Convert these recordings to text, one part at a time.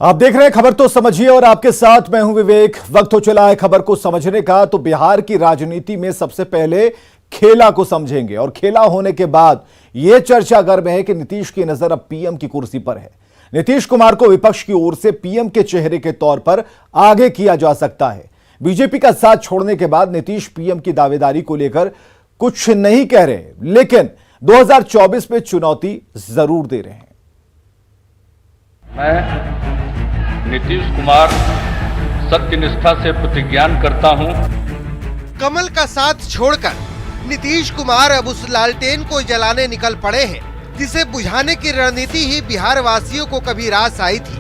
आप देख रहे हैं खबर तो समझिए और आपके साथ मैं हूं विवेक। वक्त हो चला है खबर को समझने का। तो बिहार की राजनीति में सबसे पहले खेला को समझेंगे और खेला होने के बाद यह चर्चा गर्म है कि नीतीश की नजर अब पीएम की कुर्सी पर है। नीतीश कुमार को विपक्ष की ओर से पीएम के चेहरे के तौर पर आगे किया जा सकता है। बीजेपी का साथ छोड़ने के बाद नीतीश पीएम की दावेदारी को लेकर कुछ नहीं कह रहे, लेकिन 2024 में चुनौती जरूर दे रहे हैं। मैं नीतीश कुमार सत्यनिष्ठा से प्रतिज्ञान करता हूं। कमल का साथ छोड़कर नीतीश कुमार अब उस लालटेन को जलाने निकल पड़े हैं जिसे बुझाने की रणनीति ही बिहार वासियों को कभी रास आई थी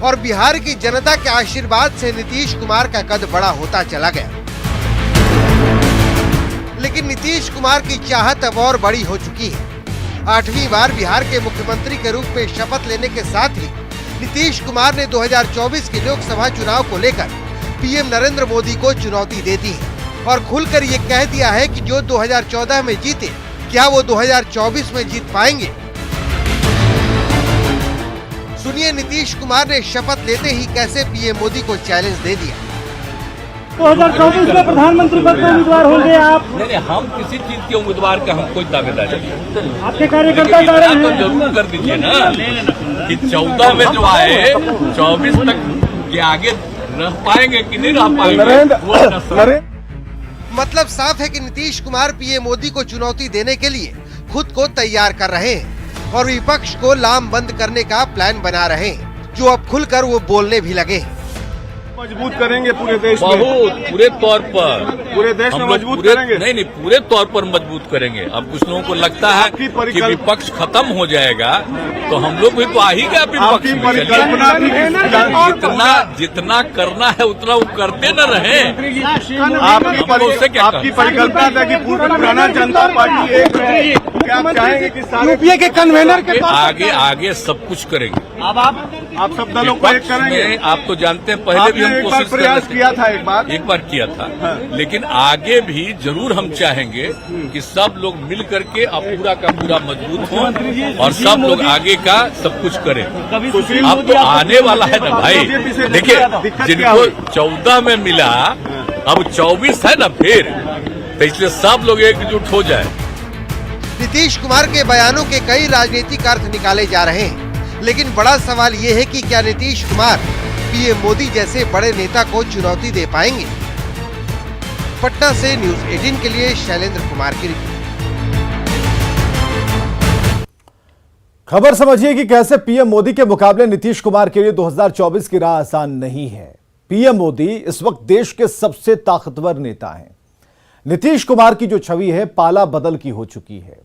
और बिहार की जनता के आशीर्वाद से नीतीश कुमार का कद बड़ा होता चला गया। लेकिन नीतीश कुमार की चाहत अब और बड़ी हो चुकी है। 8वीं बार बिहार के मुख्यमंत्री के रूप में शपथ लेने के साथ ही नीतीश कुमार ने 2024 के लोकसभा चुनाव को लेकर पीएम नरेंद्र मोदी को चुनौती दे दी है और खुलकर ये कह दिया है कि जो 2014 में जीते क्या वो 2024 में जीत पाएंगे। सुनिए नीतीश कुमार ने शपथ लेते ही कैसे पीएम मोदी को चैलेंज दे दिया। 2024 में प्रधानमंत्री पद के उम्मीदवार होंगे आप? नहीं, हम किसी चीज के उम्मीदवार का हम कोई दावेदारी नहीं। आपके कार्यकर्ता तो जरूर कर दीजिए ना कि 14 में जो आए 24 तक के आगे रह पाएंगे कि नहीं रह पाएंगे। मतलब साफ है कि नीतीश कुमार पीएम मोदी को चुनौती देने के लिए खुद को तैयार कर रहे हैं और विपक्ष को लामबंद करने का प्लान बना रहे हैं, जो अब खुलकर वो बोलने भी लगे हैं। मजबूत करेंगे पूरे देश में, बहुत पूरे तौर पर पूरे देश में मजबूत करेंगे। नहीं, पूरे तौर पर मजबूत करेंगे। अब कुछ लोगों को लगता है कि विपक्ष खत्म हो जाएगा तो हम लोग भी तो आ ही गया विपक्ष में। जितना करना है उतना वो करते न रहे। आपकी परिकल्पना था कि पुराना जनता पार्टी एक रहे, क्या आप चाहेंगे कि यूपीए के कन्वेनर के पास आगे सब कुछ करेंगे। अब आप सब दलों को एक करेंगे। आप तो जानते हैं पहले भी हम कोशिश प्रयास किया था, एक बार किया था। लेकिन आगे भी जरूर हम चाहेंगे कि सब लोग मिल करके अब पूरा का पूरा मजबूत हो और सब लोग आगे का सब कुछ करें। अब तो आने वाला है ना भाई। देखिए, जिनको 14 में मिला अब 24 है ना, फिर तो इसलिए सब लोग एकजुट हो जाए। नीतीश कुमार के बयानों के कई राजनीतिक अर्थ निकाले जा रहे हैं, लेकिन बड़ा सवाल ये है कि क्या नीतीश कुमार पीएम मोदी जैसे बड़े नेता को चुनौती दे पाएंगे। पटना से न्यूज़ 18 के लिए शैलेंद्र कुमार की रिपोर्ट। खबर समझिए कि कैसे पीएम मोदी के मुकाबले नीतीश कुमार के लिए 2024 की राह आसान नहीं है। पीएम मोदी इस वक्त देश के सबसे ताकतवर नेता हैं। नीतीश कुमार की जो छवि है पाला बदल की हो चुकी है।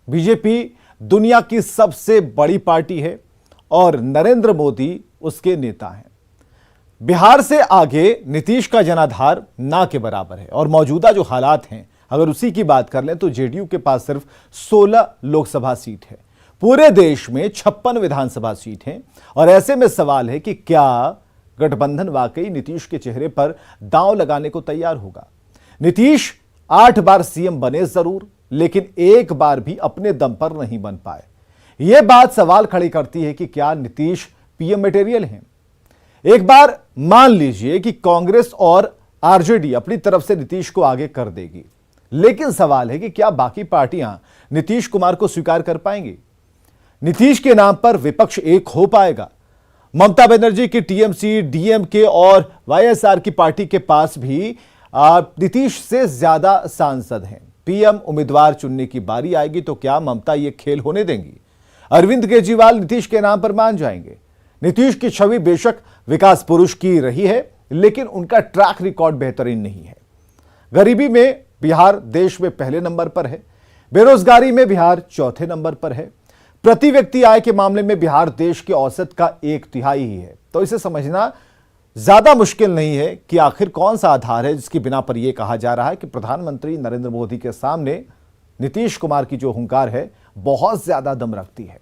बीजेपी दुनिया की सबसे बड़ी पार्टी है और नरेंद्र मोदी उसके नेता हैं। बिहार से आगे नीतीश का जनाधार ना के बराबर है और मौजूदा जो हालात हैं अगर उसी की बात कर लें तो जेडीयू के पास सिर्फ 16 लोकसभा सीट है। पूरे देश में 56 विधानसभा सीट हैं और ऐसे में सवाल है कि क्या गठबंधन वाकई नीतीश के चेहरे पर दांव लगाने को तैयार होगा। नीतीश 8 बार सीएम बने जरूर, लेकिन एक बार भी अपने दम पर नहीं बन पाए। यह बात सवाल खड़ी करती है कि क्या नीतीश पीएम मटेरियल हैं। एक बार मान लीजिए कि कांग्रेस और आरजेडी अपनी तरफ से नीतीश को आगे कर देगी, लेकिन सवाल है कि क्या बाकी पार्टियां नीतीश कुमार को स्वीकार कर पाएंगी। नीतीश के नाम पर विपक्ष एक हो पाएगा। ममता बनर्जी की टीएमसी, डीएमके और वाईएसआर की पार्टी के पास भी नीतीश से ज्यादा सांसद हैं। पीएम उम्मीदवार चुनने की बारी आएगी तो क्या ममता ये खेल होने देंगी। अरविंद केजरीवाल नीतीश के नाम पर मान जाएंगे। नीतीश की छवि बेशक विकास पुरुष की रही है, लेकिन उनका ट्रैक रिकॉर्ड बेहतरीन नहीं है। गरीबी में बिहार देश में पहले नंबर पर है। बेरोजगारी में बिहार चौथे नंबर पर है। प्रति व्यक्ति आय के मामले में बिहार देश के औसत का 1/3 ही है। तो इसे समझना ज्यादा मुश्किल नहीं है कि आखिर कौन सा आधार है जिसकी बिना पर यह कहा जा रहा है कि प्रधानमंत्री नरेंद्र मोदी के सामने नीतीश कुमार की जो हुंकार है बहुत ज्यादा दम रखती है।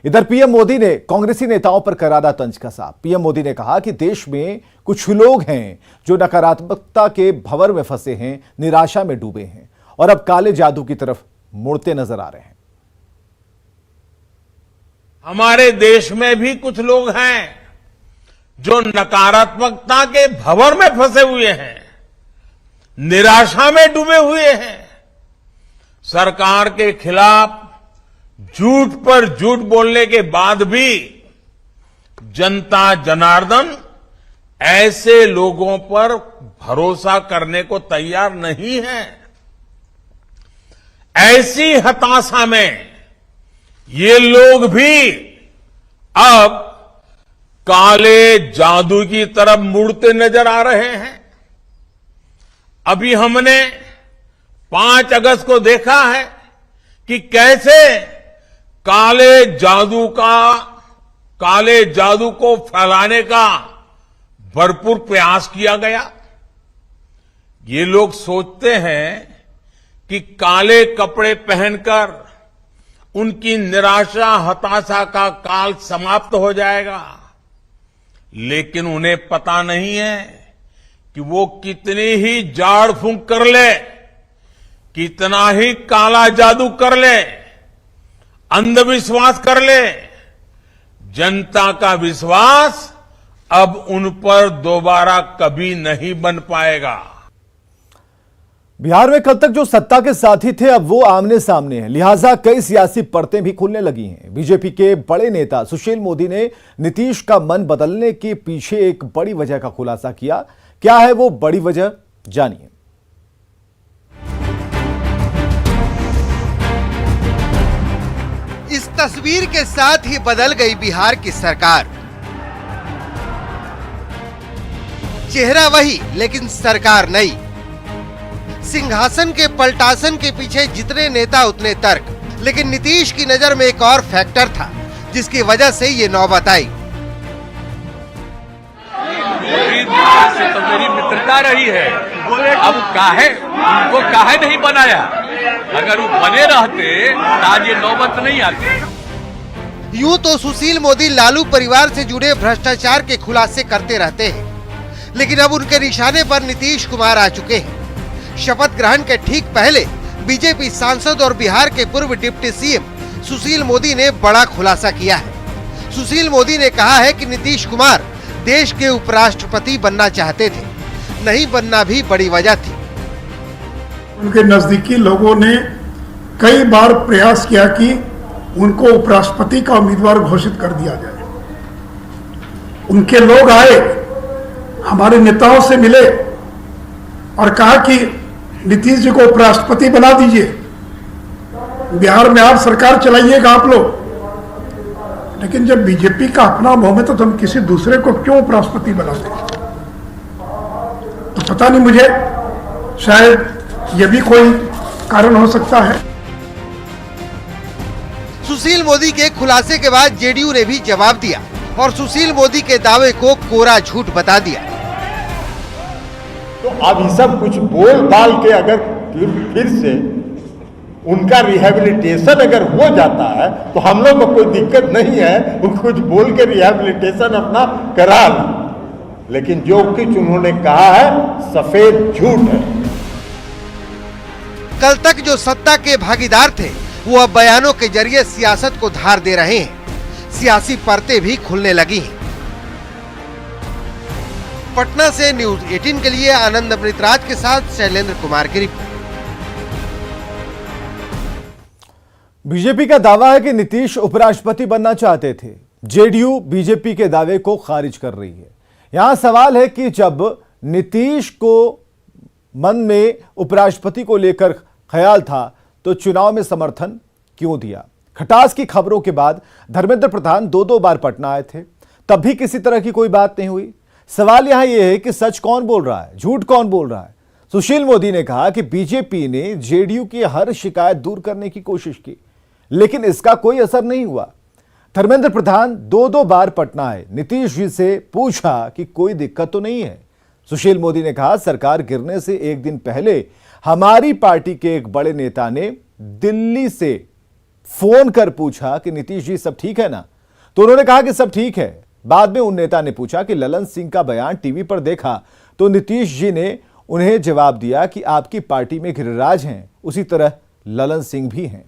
इधर पीएम मोदी ने कांग्रेसी नेताओं पर करारा तंज कसा। पीएम मोदी ने कहा कि देश में कुछ लोग हैं जो नकारात्मकता के भंवर में फंसे हैं, निराशा में डूबे हैं और अब काले जादू की तरफ मुड़ते नजर आ रहे हैं। हमारे देश में भी कुछ लोग हैं जो नकारात्मकता के भंवर में फंसे हुए हैं, निराशा में डूबे हुए हैं। सरकार के खिलाफ झूठ पर झूठ बोलने के बाद भी जनता जनार्दन ऐसे लोगों पर भरोसा करने को तैयार नहीं है। ऐसी हताशा में ये लोग भी अब काले जादू की तरफ मुड़ते नजर आ रहे हैं। अभी हमने 5 अगस्त को देखा है कि कैसे काले जादू को फैलाने का भरपूर प्रयास किया गया। ये लोग सोचते हैं कि काले कपड़े पहनकर उनकी निराशा हताशा का काल समाप्त हो जाएगा, लेकिन उन्हें पता नहीं है कि वो कितनी ही झाड़ फूंक कर ले, कितना ही काला जादू कर ले, अंधविश्वास कर ले, जनता का विश्वास अब उन पर दोबारा कभी नहीं बन पाएगा। बिहार में कल तक जो सत्ता के साथी थे अब वो आमने सामने हैं, लिहाजा कई सियासी परतें भी खुलने लगी हैं। बीजेपी के बड़े नेता सुशील मोदी ने नीतीश का मन बदलने के पीछे एक बड़ी वजह का खुलासा किया। क्या है वो बड़ी वजह, जानिए। इस तस्वीर के साथ ही बदल गई बिहार की सरकार। चेहरा वही लेकिन सरकार नई। सिंहासन के पलटासन के पीछे जितने नेता उतने तर्क, लेकिन नीतीश की नजर में एक और फैक्टर था जिसकी वजह से ये नौबत आई। से तो मेरी मित्रता रही है, अब काहे उनको काहे नहीं बनाया? अगर वो बने रहते तो आज ये नौबत नहीं आती। यूं तो सुशील मोदी लालू परिवार से जुड़े भ्रष्टाचार के खुलासे करते रहते हैं, लेकिन अब उनके निशाने पर नीतीश कुमार आ चुके हैं। शपथ ग्रहण के ठीक पहले बीजेपी सांसद और बिहार के पूर्व डिप्टी सीएम सुशील मोदी ने बड़ा खुलासा किया है। सुशील मोदी ने कहा है कि नीतीश कुमार देश के उपराष्ट्रपति बनना चाहते थे, नहीं बनना भी बड़ी वजह थी। उनके नजदीकी लोगों ने कई बार प्रयास किया कि उनको उपराष्ट्रपति का उम्मीदवार घोषित कर दिया जाए। उनके लोग आए, हमारे नेताओं से मिले और कहा कि नीतीश जी को उपराष्ट्रपति बना दीजिए, बिहार में आप सरकार चलाइएगा आप लोग। लेकिन जब बीजेपी का अपना बहुमत है तो हम किसी दूसरे को क्यों उपराष्ट्रपति बनाते हैं? तो पता नहीं, मुझे शायद यह भी कोई कारण हो सकता है। सुशील मोदी के खुलासे के बाद जेडीयू ने भी जवाब दिया और सुशील मोदी के दावे को कोरा झूठ बता दिया। तो अब ये सब कुछ बोल बाल के अगर फिर से उनका रिहैबिलिटेशन अगर हो जाता है तो हम लोग को कोई दिक्कत नहीं है, वो कुछ बोल के रिहैबिलिटेशन अपना करा लें, लेकिन जो कुछ उन्होंने कहा है सफेद झूठ है। कल तक जो सत्ता के भागीदार थे वो अब बयानों के जरिए सियासत को धार दे रहे हैं। सियासी परतें भी खुलने लगी हैं। पटना से न्यूज 18 के लिए आनंद अमृतराज के साथ शैलेंद्र कुमार की रिपोर्ट। बीजेपी का दावा है कि नीतीश उपराष्ट्रपति बनना चाहते थे। जेडीयू बीजेपी के दावे को खारिज कर रही है। यहां सवाल है कि जब नीतीश को मन में उपराष्ट्रपति को लेकर ख्याल था तो चुनाव में समर्थन क्यों दिया? खटास की खबरों के बाद धर्मेंद्र प्रधान 2 बार पटना आए थे, तब भी किसी तरह की कोई बात नहीं हुई। सवाल यहां यह है कि सच कौन बोल रहा है, झूठ कौन बोल रहा है? सुशील मोदी ने कहा कि बीजेपी ने जेडीयू की हर शिकायत दूर करने की कोशिश की, लेकिन इसका कोई असर नहीं हुआ। धर्मेंद्र प्रधान 2 बार पटना आए, नीतीश जी से पूछा कि कोई दिक्कत तो नहीं है। सुशील मोदी ने कहा सरकार गिरने से एक दिन पहले हमारी पार्टी के एक बड़े नेता ने दिल्ली से फोन कर पूछा कि नीतीश जी सब ठीक है ना, तो उन्होंने कहा कि सब ठीक है। बाद में उन नेता ने पूछा कि ललन सिंह का बयान टीवी पर देखा, तो नीतीश जी ने उन्हें जवाब दिया कि आपकी पार्टी में गिरिराज हैं, उसी तरह ललन सिंह भी हैं।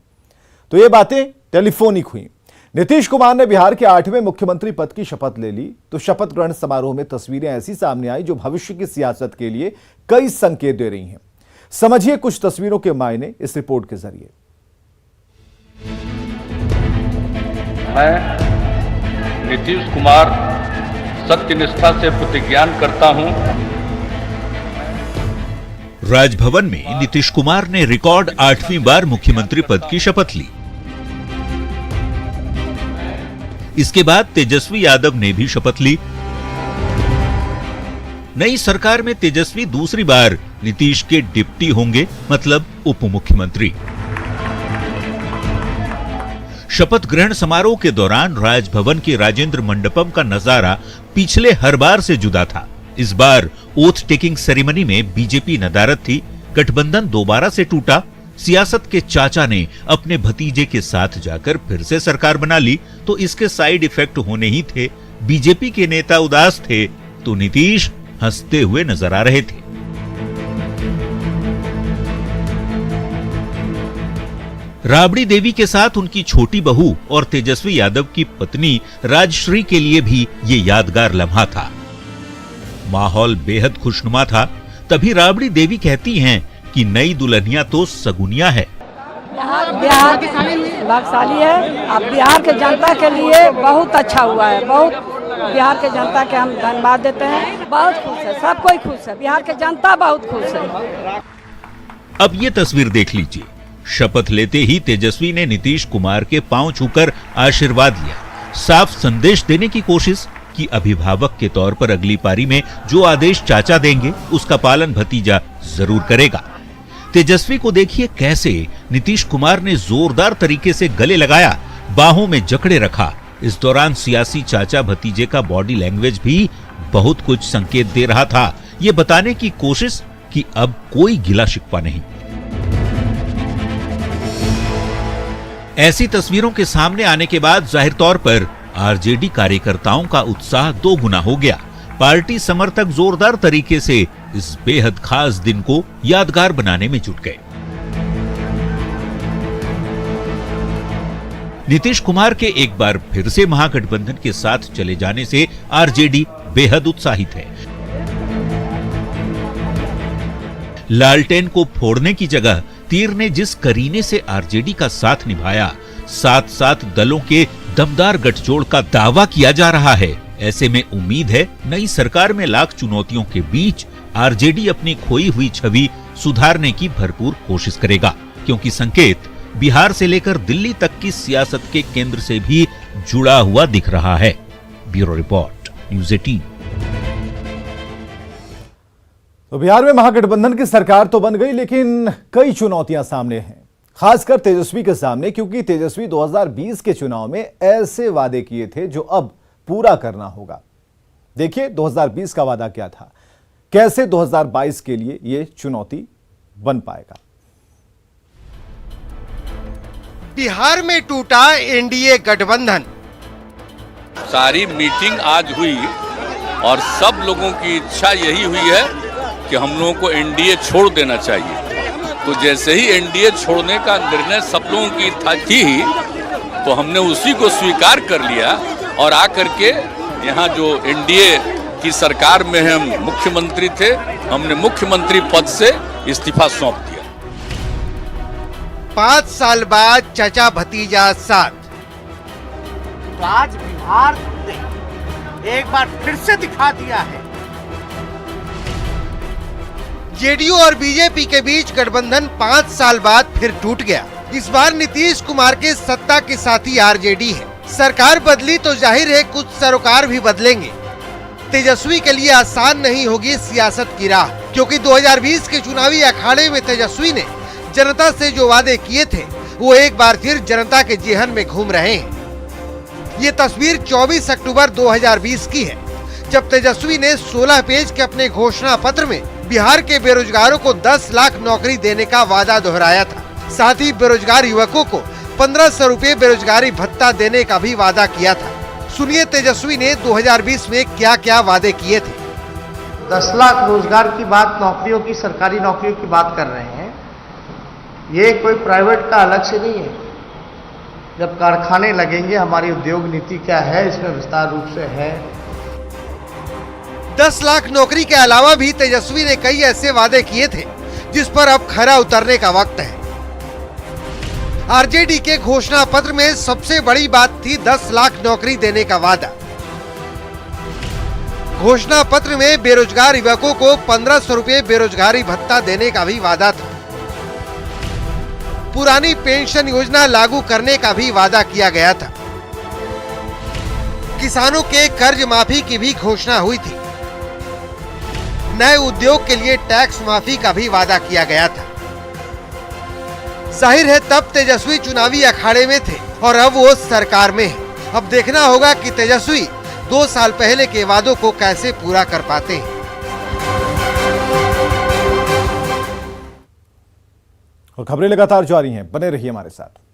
तो ये बातें टेलीफोनिक हुई। नीतीश कुमार ने बिहार के 8वें मुख्यमंत्री पद की शपथ ले ली तो शपथ ग्रहण समारोह में तस्वीरें ऐसी सामने आई जो भविष्य की सियासत के लिए कई संकेत दे रही हैं। समझिए कुछ तस्वीरों के मायने इस रिपोर्ट के जरिए। मैं नीतीश कुमार सत्यनिष्ठा से प्रतिज्ञान करता हूं। राजभवन में नीतीश कुमार ने रिकॉर्ड 8वीं बार मुख्यमंत्री पद की शपथ ली। इसके बाद तेजस्वी यादव ने भी शपथ ली। नई सरकार में तेजस्वी दूसरी बार नीतीश के डिप्टी होंगे, मतलब उप मुख्यमंत्री। शपथ ग्रहण समारोह के दौरान राजभवन के राजेंद्र मंडपम का नजारा पिछले हर बार से जुदा था। इस बार ओथ टेकिंग सेरेमनी में बीजेपी नदारद थी। गठबंधन दोबारा से टूटा। सियासत के चाचा ने अपने भतीजे के साथ जाकर फिर से सरकार बना ली तो इसके साइड इफेक्ट होने ही थे। बीजेपी के नेता उदास थे तो नीतीश हंसते हुए नजर आ रहे थे। राबड़ी देवी के साथ उनकी छोटी बहू और तेजस्वी यादव की पत्नी राजश्री के लिए भी ये यादगार लम्हा था। माहौल बेहद खुशनुमा था। तभी राबड़ी देवी कहती हैं कि नई दुल्हनिया तो सगुनिया है। बिहार भाग्यशाली है। अब बिहार के जनता के लिए बहुत अच्छा हुआ है। बहुत बिहार के जनता के हम धन्यवाद देते हैं। बहुत खुश है, सब कोई खुश है। बिहार के जनता बहुत खुश है। अब ये तस्वीर देख लीजिए। शपथ लेते ही तेजस्वी ने नीतीश कुमार के पांव छूकर आशीर्वाद लिया। साफ संदेश देने की कोशिश कि अभिभावक के तौर पर अगली पारी में जो आदेश चाचा देंगे उसका पालन भतीजा जरूर करेगा। तेजस्वी को देखिए कैसे नीतीश कुमार ने जोरदार तरीके से गले लगाया, बाहों में जकड़े रखा। इस दौरान सियासी चाचा भतीजे का बॉडी लैंग्वेज भी बहुत कुछ संकेत दे रहा था, ये बताने की कोशिश कि अब कोई गिला शिकवा नहीं। ऐसी तस्वीरों के सामने आने के बाद जाहिर तौर पर आरजेडी कार्यकर्ताओं का उत्साह दोगुना हो गया। पार्टी समर्थक जोरदार तरीके से इस बेहद खास दिन को यादगार बनाने में जुट गए। नीतीश कुमार के एक बार फिर से महागठबंधन के साथ चले जाने से आरजेडी बेहद उत्साहित है। लालटेन को फोड़ने की जगह तीर ने जिस करीने से आरजेडी का साथ निभाया, साथ साथ दलों के दमदार गठजोड़ का दावा किया जा रहा है। ऐसे में उम्मीद है नई सरकार में लाख चुनौतियों के बीच आरजेडी अपनी खोई हुई छवि सुधारने की भरपूर कोशिश करेगा, क्योंकि संकेत बिहार से लेकर दिल्ली तक की सियासत के केंद्र से भी जुड़ा हुआ दिख रहा है। Bureau report, news 18। तो बिहार में महागठबंधन की सरकार तो बन गई, लेकिन कई चुनौतियां सामने हैं, खासकर तेजस्वी के सामने, क्योंकि तेजस्वी 2020 के चुनाव में ऐसे वादे किए थे जो अब पूरा करना होगा। देखिए 2020 का वादा क्या था, कैसे 2022 के लिए यह चुनौती बन पाएगा। बिहार में टूटा एनडीए गठबंधन। सारी मीटिंग आज हुई और सब लोगों की इच्छा यही हुई है कि हम लोगों को एनडीए छोड़ देना चाहिए। तो जैसे ही एनडीए छोड़ने का निर्णय सब लोगों की थी ही, तो हमने उसी को स्वीकार कर लिया और आकर के यहाँ जो एनडीए की सरकार में हम मुख्यमंत्री थे, हमने मुख्यमंत्री पद से इस्तीफा सौंप दिया। 5 साल बाद चाचा भतीजा साथ। आज बिहार ने एक बार फिर से दिखा दिया है। जेडीयू और बीजेपी के बीच गठबंधन 5 साल बाद फिर टूट गया। इस बार नीतीश कुमार के सत्ता के साथी आरजेडी है। सरकार बदली तो जाहिर है कुछ सरोकार भी बदलेंगे। तेजस्वी के लिए आसान नहीं होगी सियासत की राह, क्योंकि 2020 के चुनावी अखाड़े में तेजस्वी ने जनता से जो वादे किए थे वो एक बार फिर जनता के जेहन में घूम रहे हैं। ये तस्वीर 24 अक्टूबर 2020 की है, जब तेजस्वी ने 16 पेज के अपने घोषणा पत्र में बिहार के बेरोजगारों को 10 लाख नौकरी देने का वादा दोहराया था। साथ ही बेरोजगार युवकों को 1500 रुपए बेरोजगारी भत्ता देने का भी वादा किया था। सुनिए तेजस्वी ने 2020 में क्या क्या वादे किए थे। 10 लाख रोजगार की बात, नौकरियों की, सरकारी नौकरियों की बात कर रहे हैं। ये कोई प्राइवेट का अलग से नहीं है, जब कारखाने लगेंगे, हमारी उद्योग नीति क्या है इसमें विस्तार रूप से है। 10 लाख नौकरी के अलावा भी तेजस्वी ने कई ऐसे वादे किए थे जिस पर अब खरा उतरने का वक्त है। आरजेडी के घोषणा पत्र में सबसे बड़ी बात थी 10 लाख नौकरी देने का वादा। घोषणा पत्र में बेरोजगार युवकों को 1500 रुपए बेरोजगारी भत्ता देने का भी वादा था। पुरानी पेंशन योजना लागू करने का भी वादा किया गया था। किसानों के कर्ज माफी की भी घोषणा हुई थी। नए उद्योग के लिए टैक्स माफी का भी वादा किया गया था। जाहिर है तब तेजस्वी चुनावी अखाड़े में थे और अब वो सरकार में है। अब देखना होगा कि तेजस्वी 2 साल पहले के वादों को कैसे पूरा कर पाते हैं। और खबरें लगातार जारी हैं, बने रहिए हमारे साथ।